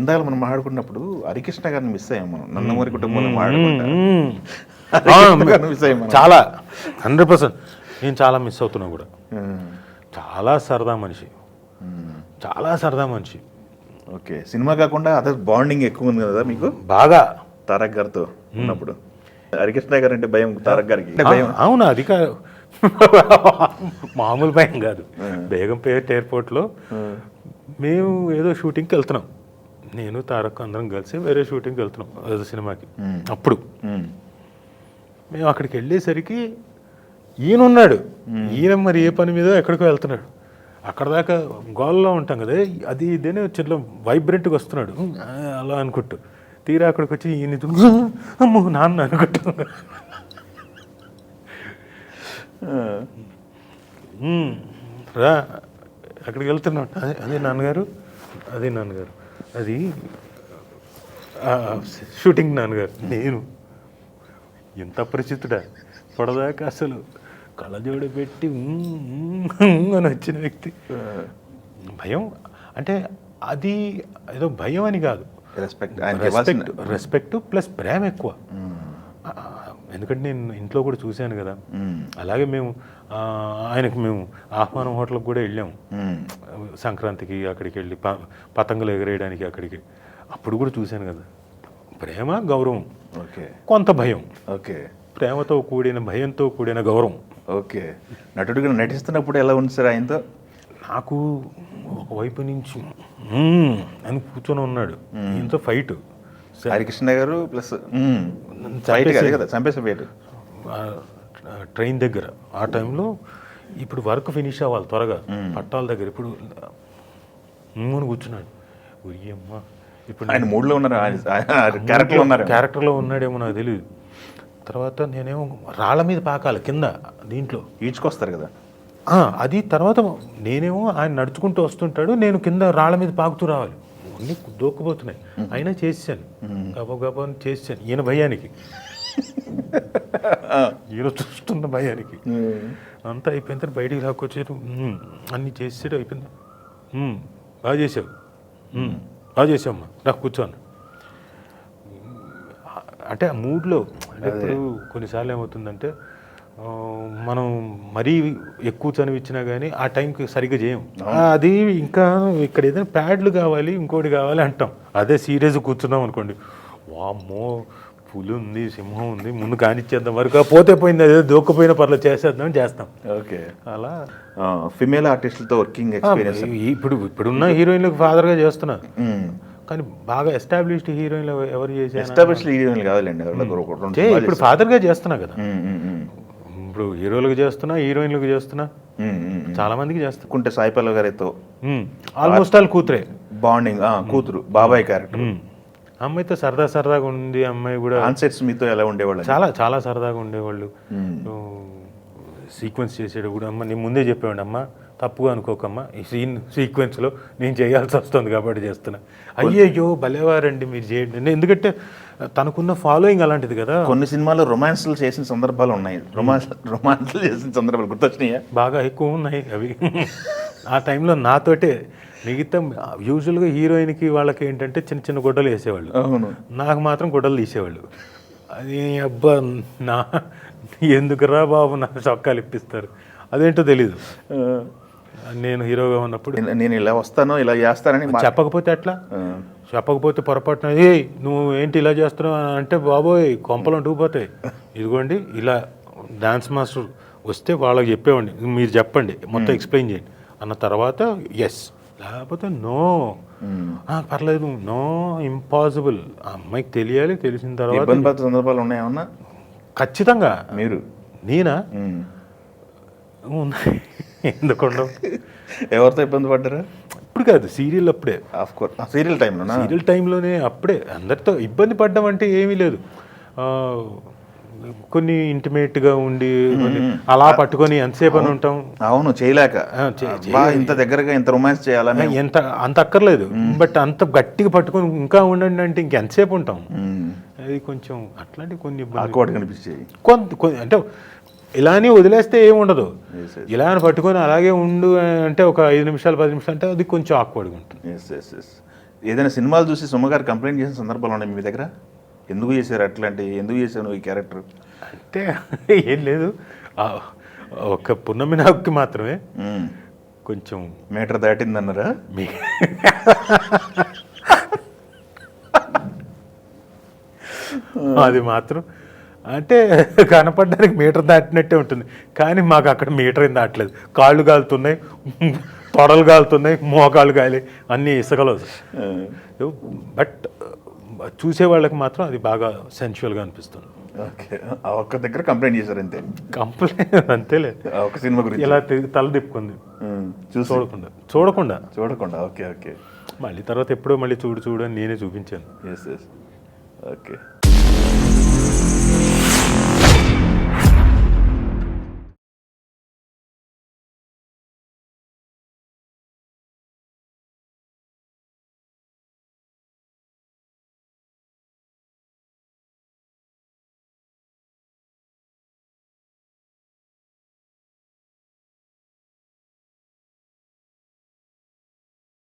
ఇందాక మనం మాట్లాడుకున్నప్పుడు హరికృష్ణ గారిని మిస్ అయ్యాం మనం, నందమూరి కుటుంబంలో మాట్లాడుకుంటా మిస్ అయ్యాం మనం. చాలా 100% నేను చాలా మిస్ అవుతున్నా కూడా. చాలా సరదా మనిషి, చాలా సరదా మనిషి. ఓకే, సినిమా కాకుండా అదర్ బాండింగ్ ఎక్కువ ఉంది కదా మీకు బాగా తారక్ గారితో ఉన్నప్పుడు? హరికృష్ణ గారు అంటే భయం తారక్ గారికి? అవునా? అది కాదు, మామూలు భయం కాదు. బేగంపేట ఎయిర్పోర్ట్లో మేము ఏదో షూటింగ్కి వెళ్తున్నాం, నేను తారక్ అందరం కలిసి వేరే షూటింగ్కి వెళ్తున్నాం ఏదో సినిమాకి. అప్పుడు మేము అక్కడికి వెళ్ళేసరికి ఈయన ఉన్నాడు. ఈయన మరి ఏ పని మీద ఎక్కడికో వెళ్తున్నాడు. అక్కడ దాకా గోల్లో ఉంటాం కదా, అది ఇదేనే చిన్న వైబ్రెంట్గా వస్తున్నాడు అలా అనుకుంటూ. తీరా అక్కడికి వచ్చి ఈయన అమ్మో నాన్న అనుకుంటా. రా అక్కడికి వెళ్తున్నాడు, అదే నాన్నగారు, అదే నాన్నగారు, అది షూటింగ్ నాన్నగారు. నేను ఎంత అపరిచితుడా, పొడదాకా అసలు కళ్ళజోడు పెట్టి అని వచ్చిన వ్యక్తి. భయం అంటే అది ఏదో భయం అని కాదు, రెస్పెక్ట్ ప్లస్ ప్రేమ ఎక్కువ. ఎందుకంటే నేను ఇంట్లో కూడా చూశాను కదా. అలాగే మేము ఆయనకు మేము ఆహ్వానం హోటల్కి కూడా వెళ్ళాము సంక్రాంతికి. అక్కడికి వెళ్ళి పతంగులు ఎగరేయడానికి అక్కడికి, అప్పుడు కూడా చూశాను కదా. ప్రేమ, గౌరవం, కొంత భయం. ఓకే, ప్రేమతో కూడిన భయంతో కూడిన గౌరవం. ఓకే, నటుడిగా నటిస్తున్నప్పుడు ఎలా ఉంది సార్ ఆయనతో? నాకు ఒకవైపు నుంచి అని కూర్చొని ఉన్నాడు, ఈయనతో ఫైట్. హరికృష్ణ గారు ప్లస్ ఫైట్ కదా, చంపేసే ఫైట్ ట్రైన్ దగ్గర. ఆ టైంలో ఇప్పుడు వర్క్ ఫినిష్ అవ్వాలి త్వరగా పట్టాల దగ్గర. ఇప్పుడు కూర్చున్నాడు. ఉయ్యమ్మ, ఇప్పుడు ఆయన మూడ్లో ఉన్నారు, క్యారెక్టర్లో ఉన్నాడేమో నాకు తెలియదు. తర్వాత నేనేమో రాళ్ళ మీద పాకాలి కింద, దీంట్లో ఈడ్చుకొస్తారు కదా అది. తర్వాత నేనేమో ఆయన నడుచుకుంటూ వస్తుంటాడు, నేను కింద రాళ్ళ మీద పాకుతూ రావాలి. అన్నీ దూక్కుపోతున్నాయి, అయినా చేసాను, గబా చేసాను. ఈయన భయానికి, ఈయన చూస్తున్న భయానికి అంతా అయిపోయిన తర్వాత బయటికి లాక్కొచ్చారు. అన్నీ చేసాడు, అయిపోయింది. బాగా చేసావు, బాగా చేసావమ్మా, నాకు కూర్చోను అంటే ఆ మూడ్లో. అంటే ఇప్పుడు కొన్నిసార్లు ఏమవుతుందంటే మనం మరీ ఎక్కువ చనివిచ్చినా కానీ ఆ టైంకి సరిగ్గా చేయం. అది ఇంకా ఇక్కడ ఏదైనా ప్యాడ్లు కావాలి, ఇంకోటి కావాలి అంటాం. అదే సీరియస్ కూర్చున్నాం అనుకోండి, వామ్మో పులి ఉంది, సింహం ఉంది, ముందు కానిచ్చేద్దాం, వరకు పోతే పోయింది, అదే దూకపోయిన పర్లేదు చేసేద్దాం, చేస్తాం. ఓకే, అలా ఫిమేల్ ఆర్టిస్టులతో వర్కింగ్ ఎక్స్పీరియన్స్. ఇప్పుడున్న హీరోయిన్లకు ఫాదర్గా చేస్తున్నా, కానీ బాగా ఎస్టాబ్లిష్డ్ హీరోయిన్లు ఎవరు చేశారు? ఎస్టాబ్లిష్డ్ హీరోయిన్లు కాదులేండి, ఇప్పుడు ఫాదర్గా చేస్తున్నా కదా. ఇప్పుడు హీరోలకు చేస్తున్నా, హీరోయిన్లకు చేస్తున్నా, చాలా మందికి చేస్తున్నా. సాయి పల్లవి గారితో ఆల్మోస్ట్ ఆల్ కూతురే, బాండింగ్, కూతురు బాబాయ్ క్యారెక్టర్. అమ్మాయితో సరదాగా ఉంది. అమ్మాయి కూడా ఆన్సెట్స్ మీతో ఎలా ఉండేవాళ్ళు? చాలా సరదాగా ఉండేవాళ్ళు. సీక్వెన్స్ చేసేటప్పుడు అమ్మ నేను ముందే చెప్పేవాడి, అమ్మ తప్పుగా అనుకోకమ్మా, ఈ సీక్వెన్స్లో నేను చేయాల్సి వస్తుంది కాబట్టి చేస్తున్నా. అయ్యయ్యో భలేవారండి మీరు చేయండి, ఎందుకంటే తనకున్న ఫాలోయింగ్ అలాంటిది కదా. కొన్ని సినిమాల్లో రొమాన్స్లు చేసిన సందర్భాలు ఉన్నాయి, రొమాన్స్లు చేసిన సందర్భాలు గుర్తొచ్చినాయా? బాగా ఎక్కువ ఉన్నాయి అవి. ఆ టైంలో నాతోటే. మిగతా యూజువల్గా హీరోయిన్కి వాళ్ళకి ఏంటంటే చిన్న చిన్న గుడ్డలు వేసేవాళ్ళు, నాకు మాత్రం గుడ్డలు తీసేవాళ్ళు. అది అబ్బా నా ఎందుకురా బాబు నా చొక్కాలు ఇప్పిస్తారు, అదేంటో తెలీదు. నేను హీరోగా ఉన్నప్పుడు నేను ఇలా వస్తాను, ఇలా చేస్తానని చెప్పకపోతే ఎట్లా? చెప్పకపోతే పొరపాటున నువ్వు ఏంటి ఇలా చేస్తున్నావు అంటే, బాబోయ్ కొంపలు అంటుకుపోతాయి. ఇదిగోండి ఇలా డాన్స్ మాస్టర్ వస్తే వాళ్ళకి చెప్పేవాడిని, మీరు చెప్పండి మొత్తం ఎక్స్ప్లెయిన్ చేయండి అన్న తర్వాత ఎస్, లేకపోతే నో పర్లేదు, నో ఇంపాసిబుల్. ఆ అమ్మాయికి తెలియాలి, తెలిసిన తర్వాత సందర్భాలు ఉన్నాయన్నా? ఖచ్చితంగా. మీరు? నేనా? ఉన్నాయి, ఎందుకుండా. ఎవరితో ఇబ్బంది పడ్డారా? ఇప్పుడు కాదు, సీరియల్ అప్పుడే. సీరియల్ టైంలోనే అప్పుడే అందరితో ఇబ్బంది పడ్డం అంటే ఏమీ లేదు. కొన్ని ఇంటిమేట్గా ఉండి అలా పట్టుకొని ఎంతసేపు అని ఉంటాం. అవును, చేయలేక ఇంత దగ్గరగా ఇంత రొమాన్స్ చేయాలని అంత అక్కర్లేదు, బట్ అంత గట్టిగా పట్టుకొని ఇంకా ఉండండి అంటే ఇంకెంతసేపు ఉంటాం. అది కొంచెం అట్లాంటి కొన్ని ఇబ్బంది కనిపించాయి. అంటే ఇలానే వదిలేస్తే ఏముండదు, ఇలా పట్టుకొని అలాగే ఉండు అంటే ఒక 5 నిమిషాలు 10 నిమిషాలు అంటే అది కొంచెం ఆక్వర్డ్గా ఉంటుంది. ఏదైనా సినిమాలు చూసి సుమ్మగారు కంప్లైంట్ చేసిన సందర్భాలు ఉన్నాయి మీ దగ్గర? ఎందుకు చేశారు అట్లాంటి, ఎందుకు చేశావు నువ్వు ఈ క్యారెక్టర్? అంటే ఏం లేదు, ఒక పున్నమి నాగుకి మాత్రమే కొంచెం మీటర్ దాటిందన్నారా? అది మాత్రం అంటే కనపడడానికి మీటర్ దాటినట్టే ఉంటుంది, కానీ మాకు అక్కడ మీటర్ ఏం దాటలేదు. కాళ్ళు కాలుతున్నాయి, తొడలు కాలుతున్నాయి, మోకాళ్ళు కాలి, అన్నీ ఇసుకలో. బట్ చూసే వాళ్ళకి మాత్రం అది బాగా సెన్షువల్గా అనిపిస్తుంది. ఓకే, ఆ ఒక్క దగ్గర కంప్లైంట్ చేశారు అంతే? కంప్లైంట్ అంతేలే, ఒక సినిమా గురించి ఇలా తల తిప్పుకుంది చూడకుండా. Okay okay. మళ్ళీ తర్వాత ఎప్పుడో మళ్ళీ చూడు అని నేనే చూపించాను. Yes yes. ఓకే.